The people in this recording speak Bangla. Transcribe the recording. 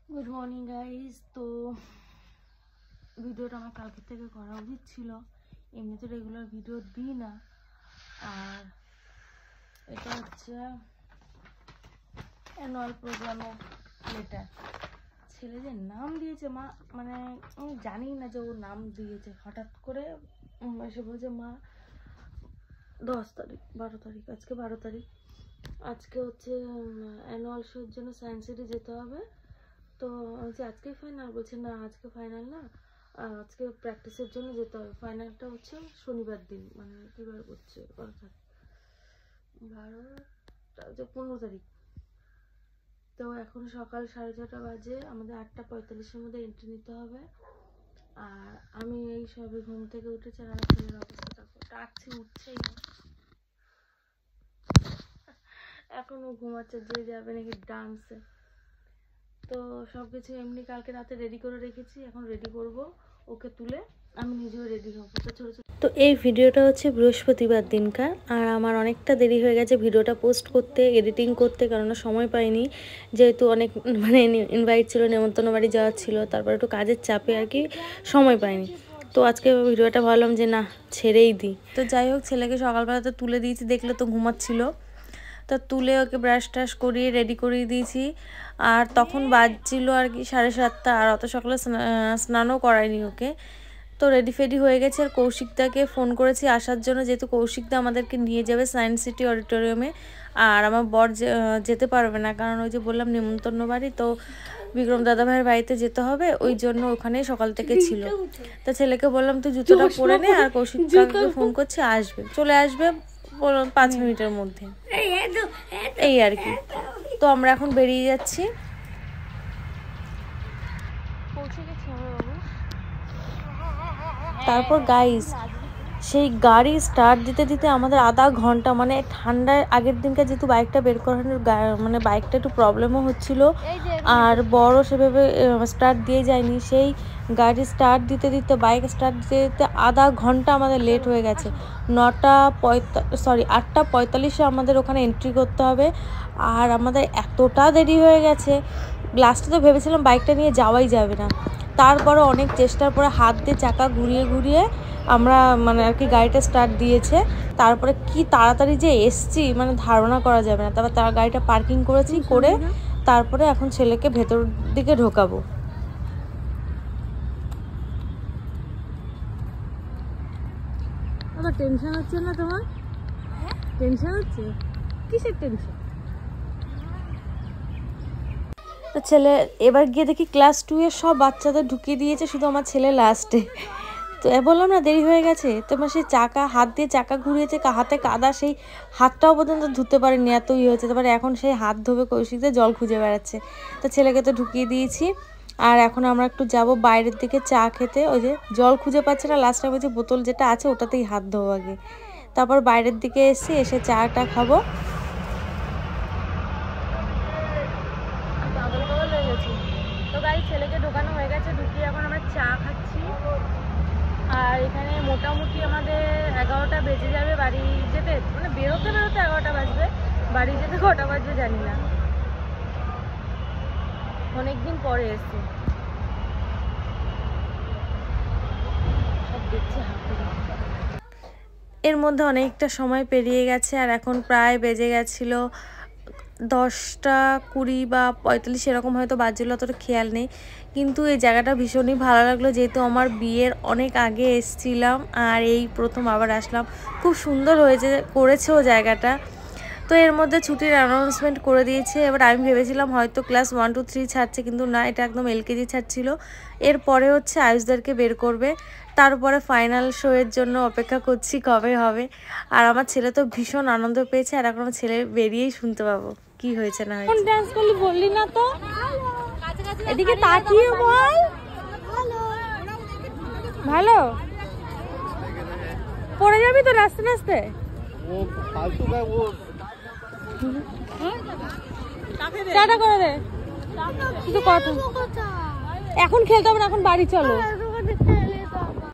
Good morning guys. তো ভিডিওটা আমার কালকে থেকে করা উচিত ছিল, এমনিতে রেগুলার ভিডিও দিই না। আর এটা হচ্ছে অ্যানুয়াল প্রোগ্রামের লেটার। ছেলে যে নাম দিয়েছে মা, মানে আমি জানি না যে ও নাম দিয়েছে, হঠাৎ করে এসে বলছে মা 10 তারিখ 12 তারিখ, আজকে 12 তারিখ, আজকে হচ্ছে অ্যানুয়াল শোর জন্য সায়েন্স সিটি যেতে হবে। তো বলছি আজকেই ফাইনাল, বলছে না আজকে ফাইনাল না, আজকে প্র্যাকটিসের জন্য যেতে হবে। ফাইনালটা হচ্ছে শনিবার দিন, মানে কিবার করছে 12 তারিখ 15 তারিখ। তো এখন সকাল 6:30 বাজে, আমাদের 8:45-এর মধ্যে এন্ট্রি নিতে হবে। আর আমি এই সবে ঘুম থেকে উঠেছি, আর আমার ছেলের অবস্থা দেখো, ডাকছি উঠছেই না, এখনো ঘুমাচ্ছে, যে যাবে নাকি ডান্সে। তো সবকিছু এমনি কালকে রাতে রেডি করে রেখেছি, এখন রেডি করব, ওকে তুলে আমি নিজেও রেডি হবো। তো ছোটো ছোটো। তো এই ভিডিওটা হচ্ছে বৃহস্পতিবার দিনকার, আর আমার অনেকটা দেরি হয়ে গেছে ভিডিওটা পোস্ট করতে, এডিটিং করতে, কারণ সময় পাইনি, যেহেতু অনেক মানে ইনভাইট ছিল, নেমন্তন্ন বাড়ি যাওয়ার ছিল, তারপর একটু কাজের চাপে আর কি সময় পাইনি। তো আজকে ভিডিওটা ভাবলাম যে না ছেড়েই দিই। তো যাই হোক, ছেলেকে সকালবেলাতে তুলে দিয়েছি, দেখলে তো ঘুমাচ্ছিল, তো তুলে ওকে ব্রাশ ট্রাশ করিয়ে রেডি করিয়ে দিয়েছি। আর তখন বাজছিল আর কি 7:30, আর অত সকালে স্নানও করায়নি ওকে। তো রেডি ফেডি হয়ে গেছে। আর কৌশিকদাকে ফোন করেছি আসার জন্য, যেহেতু কৌশিকদা আমাদেরকে নিয়ে যাবে সায়েন্স সিটি অডিটোরিয়ামে। আর আমার বর যেতে পারবে না, কারণ ওই যে বললাম নেমন্তন্ন বাড়ি, তো বিক্রম দাদাভাইয়ের বাড়িতে যেতে হবে, ওই জন্য ওখানে সকাল থেকে ছিল। তো ছেলেকে বললাম তুই জুতোটা পরে নে, আর কৌশিকদাকে ফোন করছি, আসবে, চলে আসবে 5 মিনিটের মধ্যে, এই আর কি। তো আমরা এখন বেরিয়ে যাচ্ছি। তারপর গাইস, সেই গাড়ি স্টার্ট দিতে দিতে আমাদের আধা ঘন্টা, মানে ঠান্ডার আগের দিনকে যেহেতু বাইকটা বের করানোর মানে বাইকটা একটু প্রবলেমও হচ্ছিল, আর বড় সেভাবে স্টার্ট দিয়ে যায়নি, সেই গাড়ি স্টার্ট দিতে দিতে, বাইক স্টার্ট দিতে দিতে আধা ঘন্টা আমাদের লেট হয়ে গেছে। 8:45-এ আমাদের ওখানে এন্ট্রি করতে হবে। আর আমাদের এতটা দেরি হয়ে গেছে, লাস্টে তো ভেবেছিলাম বাইকটা নিয়ে যাওয়াই যাবে না। তারপরে অনেক চেষ্টার পরে হাত দিয়ে চাকা ঘুরিয়ে ঘুরিয়ে আমরা মানে আর কি গাড়িটা স্টার্ট দিয়েছে। তারপরে কি তাড়াতাড়ি যে এসছি, মানে ধারণা করা যাবে না। তারপর তার গাড়িটা পার্কিং করেছি, করে তারপরে এখন ছেলেকে ভেতর দিকে ঢোকাবো। আবার টেনশন হচ্ছে না তোমার? টেনশন হচ্ছে? কিসের টেনশন? তো ছেলে এবার গিয়ে দেখি ক্লাস 2-এর সব বাচ্চাদের ঢুকিয়ে দিয়েছে, শুধু আমার ছেলে লাস্টে। তো বললাম না দেরি হয়ে গেছে, তোমার সেই হাত দিয়ে চাকা ঘুরিয়েছে, হাতে কাদা, সেই হাতটাও পর্যন্ত ধুতে পারেনি, এত হয়েছে। তারপরে এখন সেই হাত ধোবে কৌশিকদের, জল খুঁজে বেড়াচ্ছে। তো ছেলেকে তো ঢুকিয়ে দিয়েছি। আর এখন আমরা একটু যাব বাইরের দিকে চা খেতে। ওই যে জল খুঁজে পাচ্ছে না, লাস্টে বলছে বোতল যেটা আছে ওটাতেই হাত ধোবো আগে। তারপর বাইরের দিকে এসে চাটা খাবো। তো গাড়ি ছেলেকে ঢোকানো হয়ে গেছে, ঢুকিয়ে এখন আমরা চা খাচ্ছি। আর এখানে মোটামুটি আমাদের 11টা বেজে যাবে বাড়ি যেতে, মানে বেরোতে 11টা বাজবে, বাড়ি যেতে কটা বাজবে জানি না, অনেকদিন পরে এসছে। সব দেখছি এর মধ্যে অনেকটা সময় পেরিয়ে গেছে, আর এখন প্রায় বেজে গেছিল 10:20 বা 45 এরকম হয়তো বাজছিল, অতটা খেয়াল নেই। কিন্তু এই জায়গাটা ভীষণই ভালো লাগলো, যেহেতু আমার বিয়ের অনেক আগে এসেছিলাম আর এই প্রথম আবার আসলাম। খুব সুন্দর হয়েছে, করেছেও জায়গাটা। তো এর মধ্যে ছুটির অ্যানাউন্সমেন্ট করে দিয়েছে। এবার আমি ভেবেছিলাম হয়তো ক্লাস 1, 2, 3 ছাড়ছে, কিন্তু না, এটা একদম LKG ছাড়ছিল। এরপরে হচ্ছে আয়ুষদেরকে বের করবে, তারপরে ফাইনাল শো এর জন্য অপেক্ষা করছি কবে হবে। আর আমার ছেলে তো ভীষণ আনন্দ পেয়েছে, আর এখন আমার ছেলে বেরিয়েই শুনতে পাবো কি হয়েছে না হয়েছে। ডান্স করলি বললি না তো, এদিকে তাকিয়ে বল। ভালো পড়ে যাবি তো নাচতে নাচতে। টাটা করে দে, কিন্তু কথা এখন খেলতে হবে না, এখন বাড়ি চলো।